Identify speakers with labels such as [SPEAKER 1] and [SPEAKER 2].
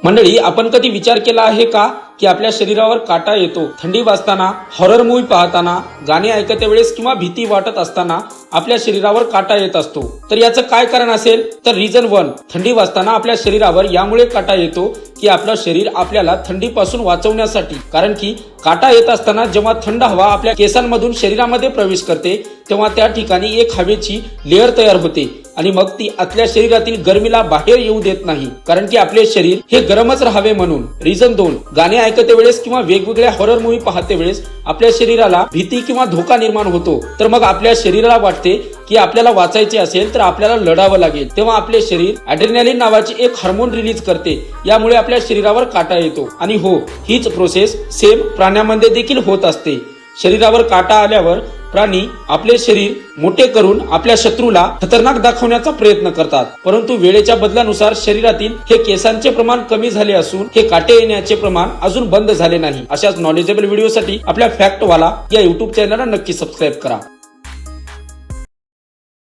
[SPEAKER 1] मंडळी, आपण कधी विचार केला आहे का की आपल्या शरीरावर काटा येतो? थंडी वाजताना, हॉरर मूवी पाहताना, गाणे ऐकत वेळेस किंवा भीती वाटत असताना आपल्या शरीरावर काटा येत असतो. तर याचं काय कारण असेल? तर रिझन 1, थंडी वाजताना आपल्या शरीरावर यामुळे काटा येतो की आपलं शरीर आपल्याला थंडीपासून वाचवण्यासाठी. कारण की काटा येत असताना जेव्हा थंड हवा आपल्या केसांमधून शरीरामध्ये प्रवेश करते तेव्हा त्या ठिकाणी एक हवेची लेअर तयार होते आणि मग ती आतल्या शरीरातील गरमीला बाहेर येऊ देत नाही, कारण की आपले शरीर हे गरमच राहावे म्हणून. रिझन 2, गाणे ऐकते वेळेस किंवा वेगवेगळ्या हॉरर मूवी पाहते वेळेस आपल्या शरीराला भीती किंवा धोका निर्माण होतो. तर मग आपल्या शरीराला वाटते की आपल्याला वाचायचे असेल तर आपल्याला लढावं लागेल. तेव्हा आपले शरीर ॲड्रेनालिन नावाची एक हार्मोन रिलीज करते, यामुळे आपल्या शरीरावर काटा येतो. आणि हो, हीच प्रोसेस सेम प्राण्यांमध्ये देखील होत असते. शरीरावर काटा आल्यावर प्राणी आपले शरीर मोठे करून आपल्या शत्रूला खतरनाक दाखवण्याचा प्रयत्न करतात, परंतु वेळेच्या बदलानुसार शरीरातील हे केसांचे प्रमाण कमी झाले असून हे काटे येण्याचे प्रमाण अजून बंद झाले नाही. अशाच नॉलेजेबल व्हिडिओसाठी आपल्या फॅक्टवाला या युट्यूब चॅनलला नक्की सबस्क्राईब करा.